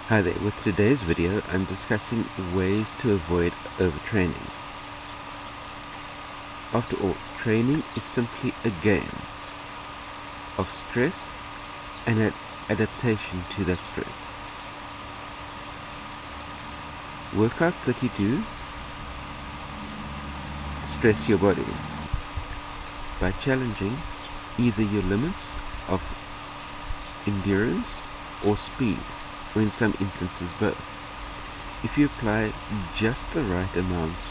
Hi there, with today's video I'm discussing ways to avoid overtraining. After all, training is simply a game of stress and adaptation to that stress. Workouts that you do stress your body by challenging either your limits of endurance or speed, or in some instances both. If you apply just the right amounts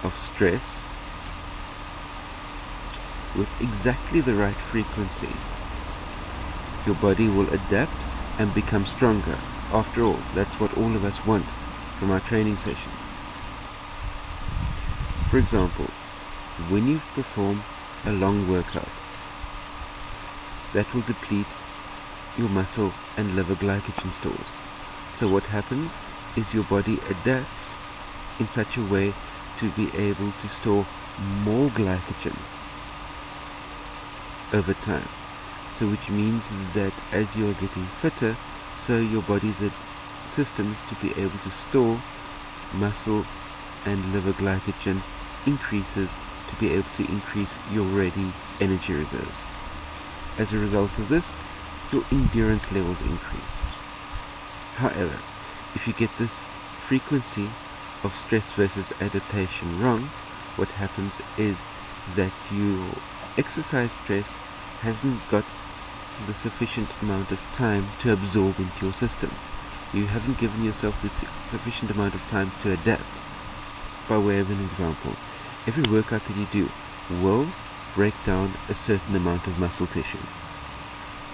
of stress with exactly the right frequency, your body will adapt and become stronger. After all, that's what all of us want from our training sessions. For example, when you perform a long workout, that will deplete your muscle and liver glycogen stores. So what happens is your body adapts in such a way to be able to store more glycogen over time. So which means that as you're getting fitter, so your body's systems to be able to store muscle and liver glycogen increases to be able to increase your ready energy reserves. As a result of this, your endurance levels increase. However, if you get this frequency of stress versus adaptation wrong, what happens is that your exercise stress hasn't got the sufficient amount of time to absorb into your system. You haven't given yourself the sufficient amount of time to adapt. By way of an example, every workout that you do will break down a certain amount of muscle tissue.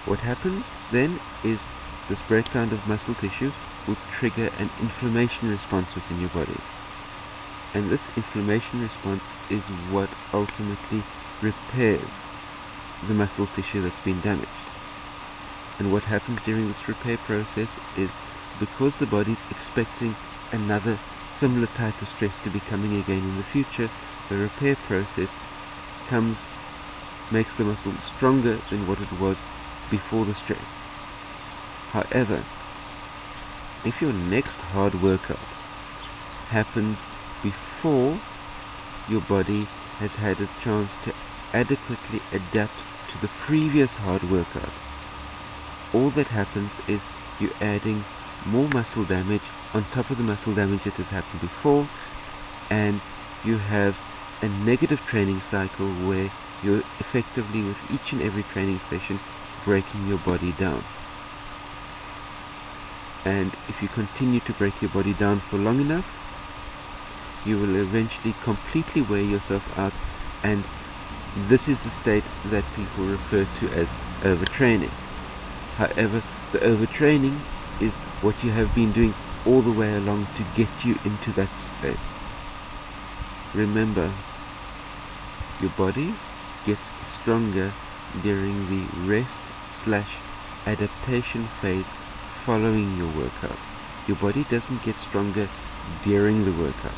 What happens then is this breakdown of muscle tissue will trigger an inflammation response within your body. And this inflammation response is what ultimately repairs the muscle tissue that's been damaged. And what happens during this repair process is, because the body's expecting another similar type of stress to be coming again in the future, the repair process makes the muscle stronger than what it was before the stress. However, if your next hard workout happens before your body has had a chance to adequately adapt to the previous hard workout, all that happens is you're adding more muscle damage on top of the muscle damage that has happened before, and you have a negative training cycle where you're effectively, with each and every training session, breaking your body down. And if you continue to break your body down for long enough, you will eventually completely wear yourself out, and this is the state that people refer to as overtraining. However, the overtraining is what you have been doing all the way along to get you into that space. Remember, your body gets stronger during the rest/adaptation phase following your workout. Your body doesn't get stronger during the workout.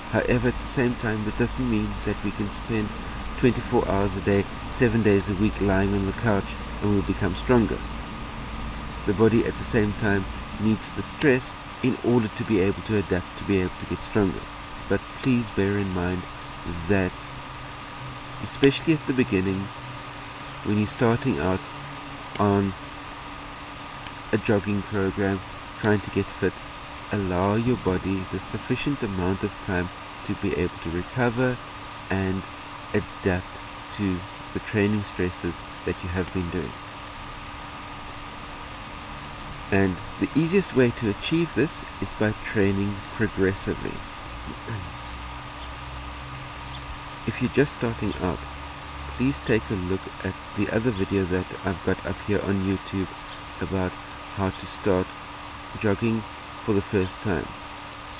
However, at the same time, that doesn't mean that we can spend 24 hours a day, 7 days a week lying on the couch and we'll become stronger. The body at the same time needs the stress in order to be able to adapt, to be able to get stronger. But please bear in mind that, especially at the beginning, when you're starting out on a jogging program, trying to get fit, allow your body the sufficient amount of time to be able to recover and adapt to the training stresses that you have been doing. And the easiest way to achieve this is by training progressively. If you're just starting out, please take a look at the other video that I've got up here on YouTube about how to start jogging for the first time.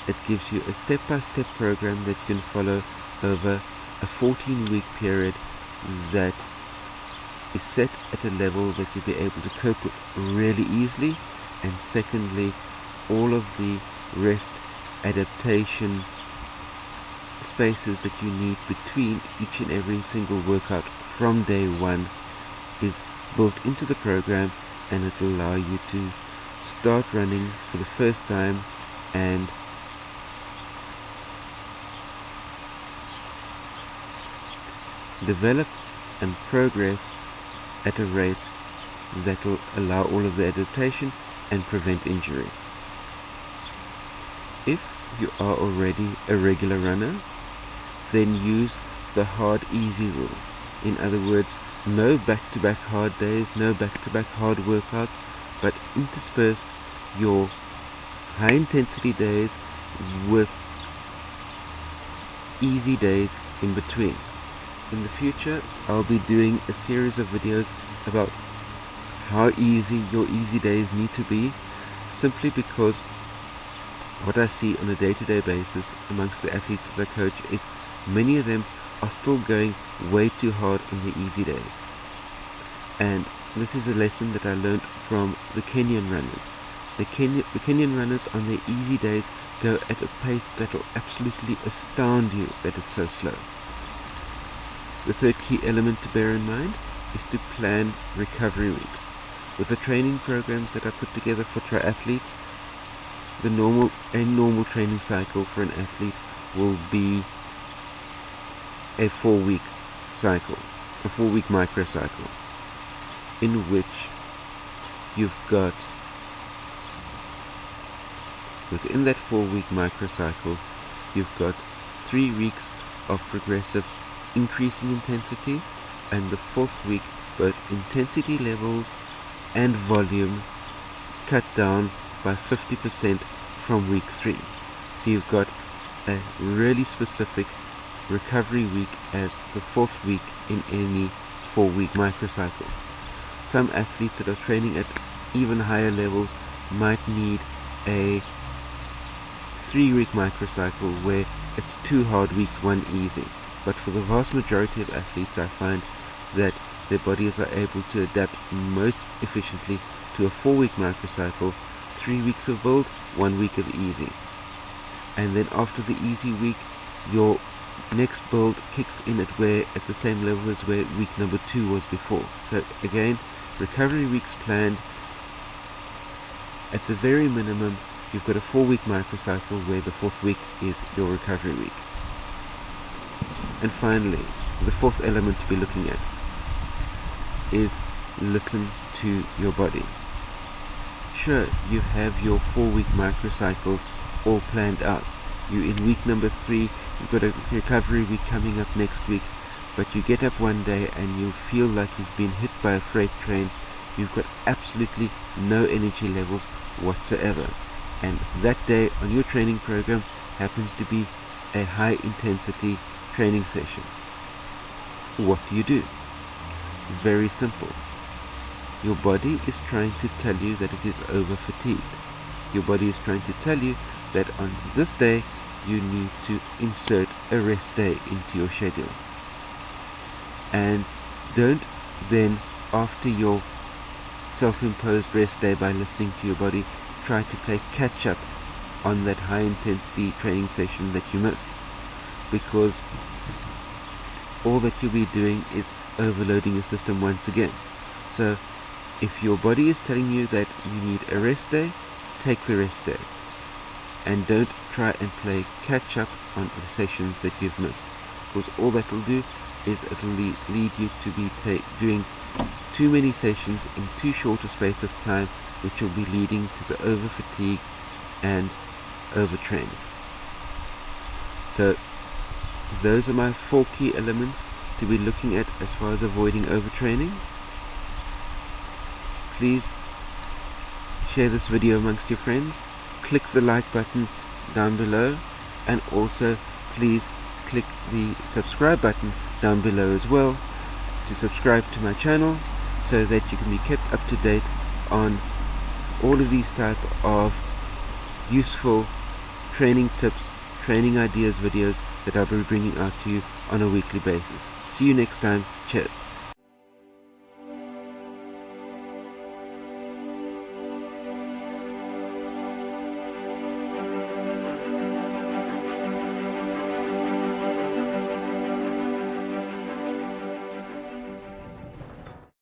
It gives you a step-by-step program that you can follow over a 14-week period that is set at a level that you'll be able to cope with really easily. And secondly, all of the rest adaptation spaces that you need between each and every single workout from day one is built into the program, and it will allow you to start running for the first time and develop and progress at a rate that will allow all of the adaptation and prevent injury. If you are already a regular runner, then use the hard easy rule. In other words, no back-to-back hard days, no back-to-back hard workouts, but intersperse your high intensity days with easy days in between. In the future, I'll be doing a series of videos about how easy your easy days need to be, simply because what I see on a day-to-day basis amongst the athletes that I coach is many of them are still going way too hard on the easy days. And this is a lesson that I learned from the Kenyan runners. The Kenyan runners on their easy days go at a pace that will absolutely astound you that it's so slow. The third key element to bear in mind is to plan recovery weeks. With the training programs that I put together for triathletes, a normal training cycle for an athlete will be a 4-week cycle, a 4-week microcycle, in which you've got, within that 4-week microcycle, you've got 3 weeks of progressive increasing intensity, and the 4th week both intensity levels and volume cut down by 50% from week 3. So you've got a really specific recovery week as the 4th week in any 4-week microcycle. Some athletes that are training at even higher levels might need a 3-week microcycle where it's 2 hard weeks, 1 easy. But for the vast majority of athletes, I find that their bodies are able to adapt most efficiently to a 4-week microcycle, 3 weeks of build, 1 week of easy. And then after the easy week, your next build kicks in at the same level as where week number 2 was before. So again, recovery weeks planned. At the very minimum, you've got a 4-week microcycle where the 4th week is your recovery week. And finally, the 4th element to be looking at is listen to your body. Sure, you have your 4-week microcycles all planned out. You in week number 3, you've got a recovery week coming up next week, but you get up one day and you feel like you've been hit by a freight train. You've got absolutely no energy levels whatsoever. And that day on your training program happens to be a high intensity training session. What do? Very simple. Your body is trying to tell you that it is over fatigued. Your body is trying to tell you that on this day you need to insert a rest day into your schedule. And don't then, after your self-imposed rest day, by listening to your body, try to play catch up on that high intensity training session that you missed, because all that you'll be doing is overloading your system once again. So if your body is telling you that you need a rest day, take the rest day, and don't try and play catch up on the sessions that you've missed, because all that will do is it'll lead you to be doing too many sessions in too short a space of time, which will be leading to the over fatigue and overtraining. So those are my 4 key elements to be looking at as far as avoiding overtraining. Please share this video amongst your friends, click the like button down below, and also please click the subscribe button down below as well to subscribe to my channel, so that you can be kept up to date on all of these type of useful training tips, training ideas videos that I'll be bringing out to you on a weekly basis. See you next time. Cheers.